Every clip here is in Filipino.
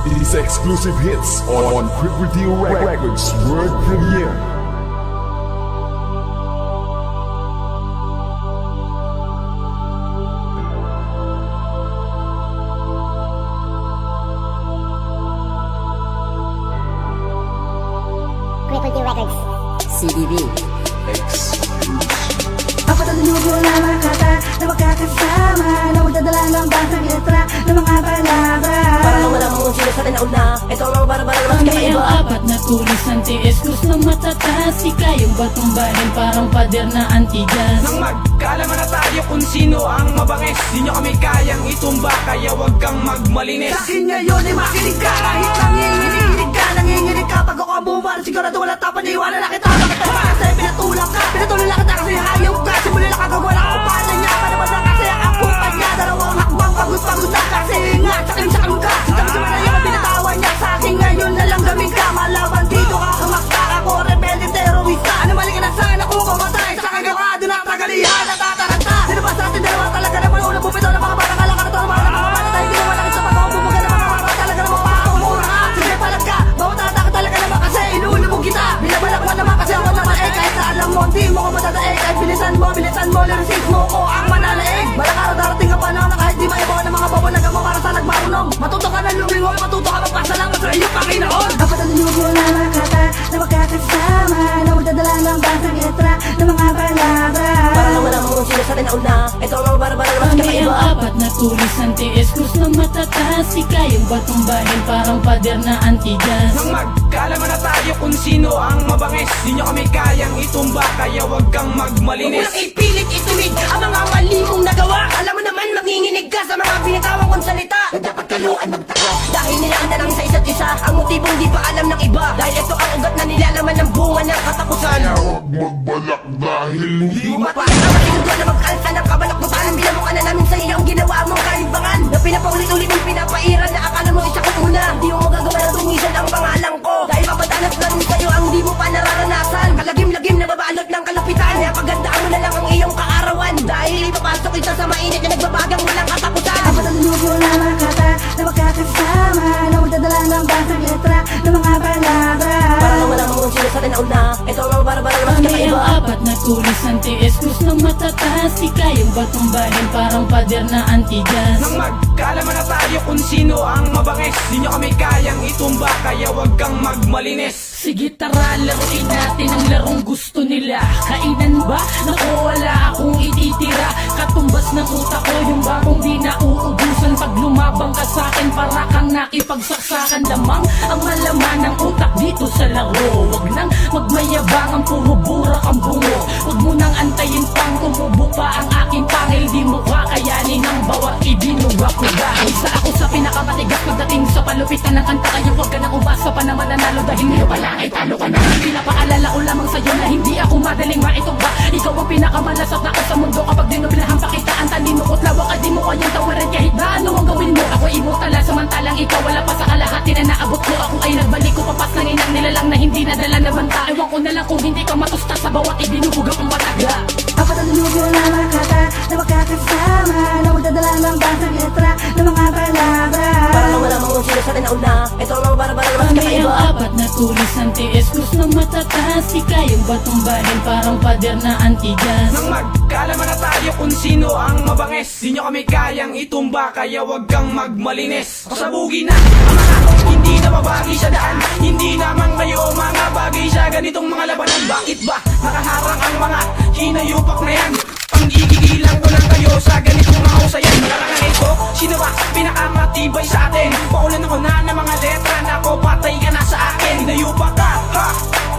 These exclusive hits on Quick Review Records World Premiere. Quick Review Records CDB. Apat na linubo na mga kata na magkakasama na magdadala ng basang letra ng mga palabra. Para lang wala mong sila sa tinauna. Ito ang mga bara-bara na mas Kami kakaiba. ang apat na tulis ng tiis Krus na matataas Ika yung batong bahil parang pader na antigas. Nang magkaalaman na tayo kung sino ang mabangis, di nyo kami kayang itumba, kaya wag kang magmalinis. Sa'kin ngayon ay makinig ka kahit nanginginig ka pag ako ang bumalan sigurado wala tapan na iwanan na kita. Bakit ako kasi pinatulak lang kita kasi hayop ka. Simula lang kagagawa lang ako pala niya panaman na kasi ang kumpanya. Dalawang hakbang pagod na kasi nga saklim ka. Tapos naman na yung binatawan niya sa'kin ngayon na lang gaming ka. Malaban dito ka kamakta ako rebelde terorista. Ano mali ka na sana kung mamatay sa kagawa doon ang tagalihan at tataranta. Sino ba sa atin dalawa talaga naman unang bumito ng mga batang alakar at mga bata tayo ginawa lang sa pag-ako bumuga ng mga bata talaga naman pakamura ka. Sige palag ka, bawat ka talaga naman kasi inuulubog kita. Binabalak mo naman kasi ako naman kahit sa alam mo hindi mo ko matataig. Kahit bilisan mo, lirisis mo ko ang mananaig. Balang araw darating ka pa na kahit di maibaw ng mga babonaga mo para sa nagmarunong. Matuto ka na lumingoy, matuto ka magpasalamat sa iyong Panginoon. Dapat ang linubo na mga kata na magkakasama na magdadala ng basang letra ng mga palabra. Para lang wala mong sila sa tinauna. Ito ang mga bara-bara na mas Kami ang kakaiba. apat na tulis ng tiis Krus na matataas Ika yung batong bahil parang pader na antigas. Nang magkaalaman na tayo kung sino ang mabangis, di nyo kami kayang itumba, kaya wag kang magmalinis. Walang ipilit ituwid ang mga mali mong nagawa. Alam mo naman manginginig ka sa mga binitawang kong salita na dapat kaluan magtaka. Dahil nilaan na lang sa isa't isa ang motibong di pa alam ng iba. Dahil ito ang ugat na nilalaman ng bunga ng katapusan. Huwag magbalak dahil hindi Di mo pa ang matinugod na mag-alsa ng kabalak mo. Parang binamukan na namin sa iyo ang ginawa mong kalimbangan. Na pinapaulit-ulit mong pinapairan na akala mo isa ko una. Di mo magagawa na dumisan ang pangalan ko. Dahil mapadanas na rin sa'yo ang di mo pa nararanasan. Kalagim-lagim na babalot ng kalupitan. Kaya pagandaan mo na lang ang iyong kaarawan. Dahil ipapasok ito sa mainit na nagbabagang walang katapusan. Apat ang linubo na mga kata na magkakasama na magdadala ng basang letra ng mga palabra. Para lang wala mong sila sa tinauna. Ito ang mga bara-bara na mas Kami ang kakaiba. apat na tulis ng tiis Krus na matataas Ika yung batong bahil parang pader na antigas. Nang magkaalaman na tayo kung sino ang mabangis, di nyo kami kayang itumba, kaya wag kang magmalinis. Sige tara, laruin natin ang larong gusto nila. Kainan ba? Naku, wala akong ititira. Katumbas ng utak ko yung bakong di nauubusan. Pag lumabang ka sa'kin, para kang nakipagsaksakan lamang. Ang malaman ng utak dito sa laro. Wag nang magmayabang ang puro burak ang bungo. Wag mo nang antayin pang tumubo pa ang aking pangil. Di mo kakayanin ang bawat ibinugak ko. Dahil sa ako sa pinakamatigas pagdating sa palupitan ng kanta kayo. Wag ka nang umasa pa na mananalo dahil ngayon pala ay talo ka na. Pinapaalala ko lamang sa'yo na hindi ako madaling maitugba. Ikaw ang pinakamalasot na ako sa mundo kapag dinublahan pa kita. Ang talino ko't lawak at di mo kayang tawaran kahit na ano ang gawin mo. Ako imutala samantalang ikaw wala pa sa kalahati na naabot ko. Ako ay nagbalik ko papas ng inang nilalang na hindi nadala na banta. Ewan ko na lang kung hindi ka matusta sa bawat ibinubuga kong bataga. Apat ang linubo na mga kata na magkakasama na magdadala ng basang letra ng mga palabra. Para lang wala mong sila sa tinauna. Ito ang mga bara-bara na mas Kami ang kakaiba. apat na tulis ng tiis Krus na matataas Ika yung batong bahil parang pader na antigas. Nang magkaalaman na tayo kung sino ang mabangis, di nyo kami kayang itumba, kaya wag kang magmalinis. Pasabugi na ang mga hindi na mabagi sa daan. Hindi naman kayo mga bagay sa ganitong mga labanan. Bakit ba nakaharang ang mga hinayupak na yan? Panggigigilan ko lang kayo sa ganitong mga usayan. Nakarangan ko, sino ba pinakamatibay sa atin? Paulan ako na ng mga letra na ko, patay ka na sa akin. Hinayupak ka, ha?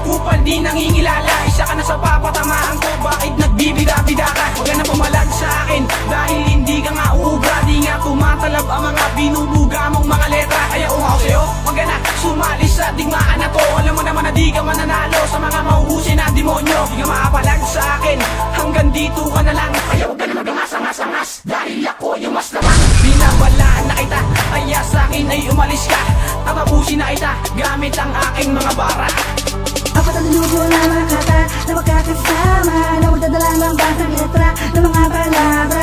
Upal di nangingilala, isa ka na sa papatamaan ko. Bakit nagbibida-bida ka? Huwag ka na pumalag sa akin dahil hindi ka nga uubra. Di nga tumatalab ang mga binubuga mong mga letra. Kaya uhaw sa'yo, huwag ka na sumali sa digmaan na to. Alam mo naman na di ka mananalo sa mga mauhusin na demonyo. Di ka maapalag sa akin, hanggang dito ka na lang. Kaya huwag ka na magangas-angas dahil ako yung mas lamang. Binabalaan na kita, kaya sa akin ay umalis ka. Tatapusin na kita gamit ang aking mga bara. Apat ang linubo na mga kata na magkakasama na magdadala ng basang letra ng mga palabra.